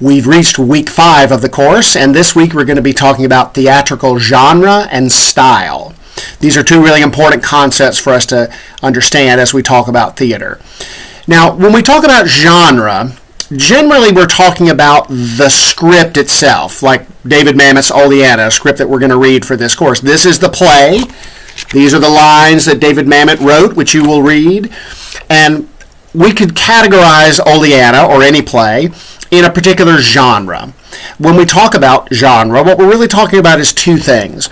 We've reached week 5 of the course, and this week we're going to be talking about theatrical genre and style. These are two really important concepts for us to understand as we talk about theater. Now, when we talk about genre, generally we're talking about the script itself, like David Mamet's Oleana, a script that we're going to read for this course. This is the play. These are the lines that David Mamet wrote, which you will read. And we could categorize Oleana, or any play, in a particular genre. When we talk about genre, what we're really talking about is two things.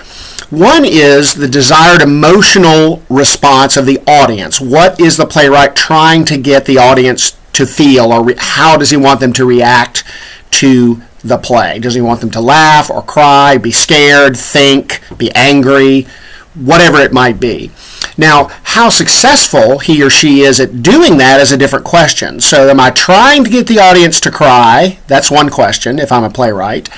One is the desired emotional response of the audience. What is the playwright trying to get the audience to feel, or how does he want them to react to the play? Does he want them to laugh or cry, be scared, think, be angry, whatever it might be? Now, how successful he or she is at doing that is a different question. So am I trying to get the audience to cry? That's one question if I'm a playwright.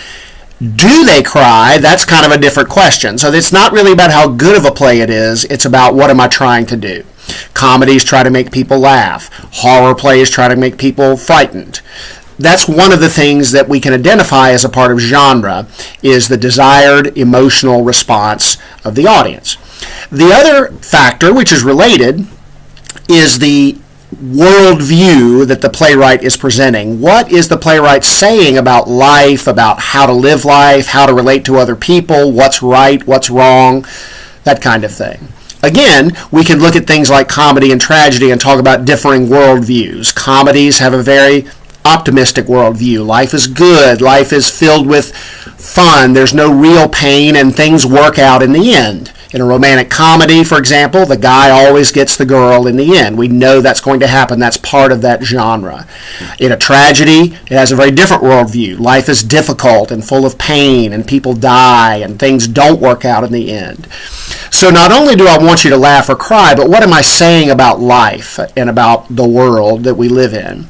Do they cry? That's kind of a different question. So it's not really about how good of a play it is. It's about what am I trying to do. Comedies try to make people laugh. Horror plays try to make people frightened. That's one of the things that we can identify as a part of genre, is the desired emotional response of the audience. The other factor, which is related, is the worldview that the playwright is presenting. What is the playwright saying about life, about how to live life, how to relate to other people, what's right, what's wrong, that kind of thing. Again, we can look at things like comedy and tragedy and talk about differing worldviews. Comedies have a very optimistic worldview. Life is good. Life is filled with fun. There's no real pain, and things work out in the end. In a romantic comedy, for example, the guy always gets the girl in the end. We know that's going to happen. That's part of that genre. In a tragedy, it has a very different worldview. Life is difficult and full of pain, and people die, and things don't work out in the end. So not only do I want you to laugh or cry, but what am I saying about life and about the world that we live in?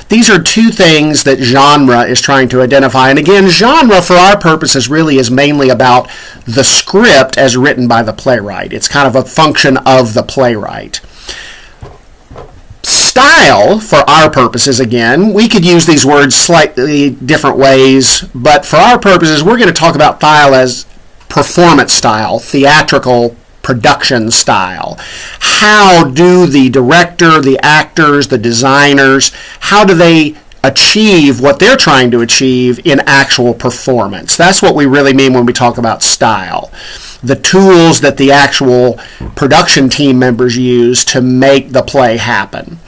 These are two things that genre is trying to identify. And again, genre for our purposes really is mainly about the script as written by the playwright. It's kind of a function of the playwright. Style, for our purposes, again, we could use these words slightly different ways, but for our purposes, we're going to talk about style as performance style, theatrical production style. How do the director, the actors, the designers, how do they achieve what they're trying to achieve in actual performance? That's what we really mean when we talk about style. The tools that the actual production team members use to make the play happen.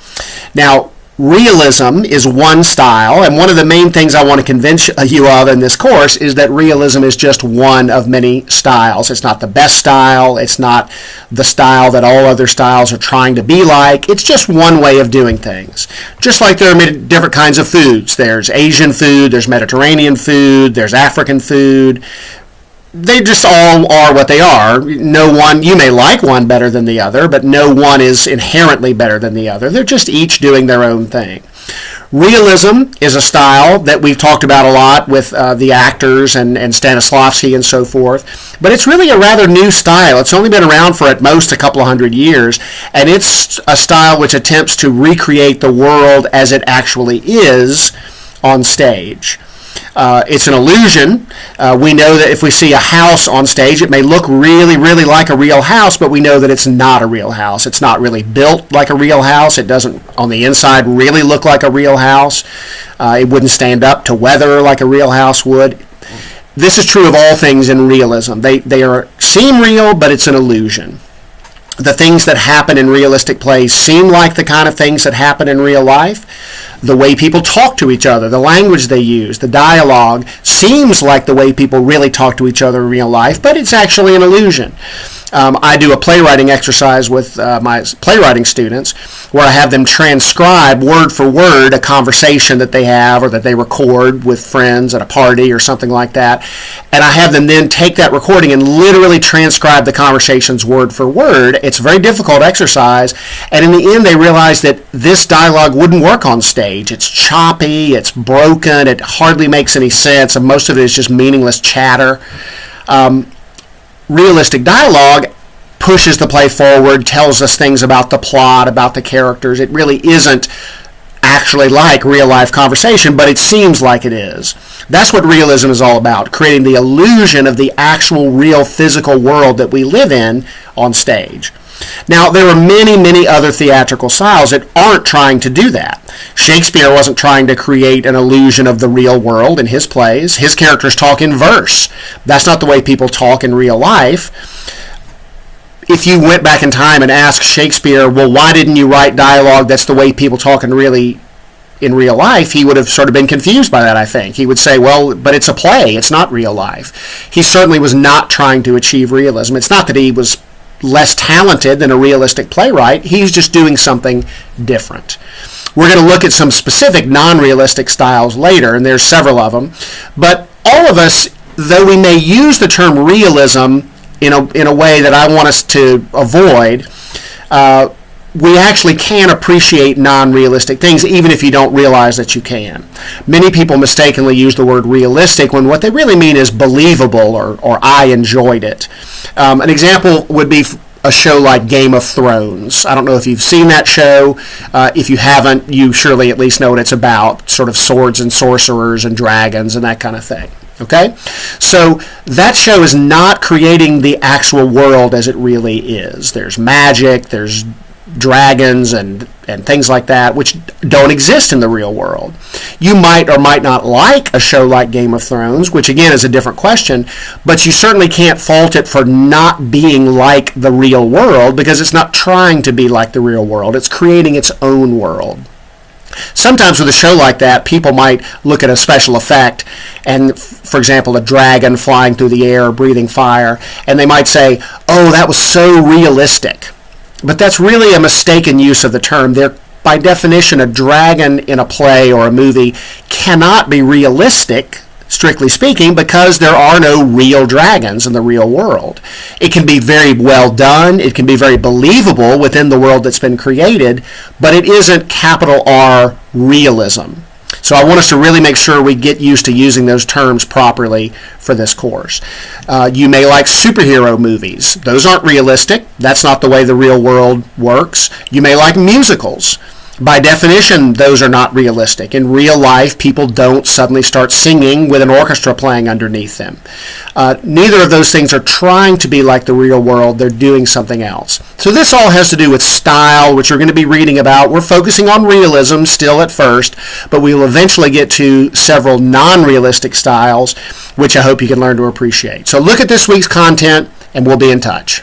Now, realism is one style, and one of the main things I want to convince you of in this course is that realism is just one of many styles. It's not the best style. It's not the style that all other styles are trying to be like. It's just one way of doing things. Just like there are different kinds of foods. There's Asian food, there's Mediterranean food, there's African food. They just all are what they are. No one, you may like one better than the other, but no one is inherently better than the other. They're just each doing their own thing. Realism is a style that we've talked about a lot with the actors and Stanislavski and so forth, but it's really a rather new style. It's only been around for at most a couple of hundred years, and it's a style which attempts to recreate the world as it actually is on stage. It's an illusion. We know that if we see a house on stage, it may look really, really like a real house, but we know that it's not a real house. It's not really built like a real house. It doesn't, on the inside, really look like a real house. It wouldn't stand up to weather like a real house would. This is true of all things in realism. They seem real, but it's an illusion. The things that happen in realistic plays seem like the kind of things that happen in real life. The way people talk to each other, the language they use, the dialogue seems like the way people really talk to each other in real life, but it's actually an illusion. I do a playwriting exercise with my playwriting students where I have them transcribe word for word a conversation that they have or that they record with friends at a party or something like that. And I have them then take that recording and literally transcribe the conversations word for word. It's a very difficult exercise. And in the end, they realize that this dialogue wouldn't work on stage. It's choppy, it's broken, it hardly makes any sense, and most of it is just meaningless chatter. Realistic dialogue pushes the play forward, tells us things about the plot, about the characters. It really isn't actually like real-life conversation, but it seems like it is. That's what realism is all about, creating the illusion of the actual real physical world that we live in on stage. Now, there are many, many other theatrical styles that aren't trying to do that. Shakespeare wasn't trying to create an illusion of the real world in his plays. His characters talk in verse. That's not the way people talk in real life. If you went back in time and asked Shakespeare, well, why didn't you write dialogue that's the way people talk in real life, he would have sort of been confused by that, I think. He would say, well, but it's a play, it's not real life. He certainly was not trying to achieve realism. It's not that he was less talented than a realistic playwright, he's just doing something different. We're going to look at some specific non-realistic styles later, and there's several of them. But all of us, though we may use the term realism in a way that I want us to avoid, we actually can appreciate non-realistic things, even if you don't realize that you can. Many people mistakenly use the word realistic when what they really mean is believable or I enjoyed it. An example would be a show like Game of Thrones. I don't know if you've seen that show. If you haven't, you surely at least know what it's about, sort of swords and sorcerers and dragons and that kind of thing. Okay? So that show is not creating the actual world as it really is. There's magic, there's dragons and things like that, which don't exist in the real world. You might or might not like a show like Game of Thrones, which again is a different question, but you certainly can't fault it for not being like the real world, because it's not trying to be like the real world. It's creating its own world. Sometimes with a show like that, people might look at a special effect and, for example, a dragon flying through the air, breathing fire, and they might say, oh, that was so realistic. But that's really a mistaken use of the term. By definition, a dragon in a play or a movie cannot be realistic, strictly speaking, because there are no real dragons in the real world. It can be very well done, it can be very believable within the world that's been created, but it isn't capital R realism. So I want us to really make sure we get used to using those terms properly for this course. You may like superhero movies. Those aren't realistic. That's not the way the real world works. You may like musicals. By definition, those are not realistic. In real life, people don't suddenly start singing with an orchestra playing underneath them. Neither of those things are trying to be like the real world. They're doing something else. So this all has to do with style, which we're going to be reading about. We're focusing on realism still at first, but we will eventually get to several non-realistic styles, which I hope you can learn to appreciate. So look at this week's content, and we'll be in touch.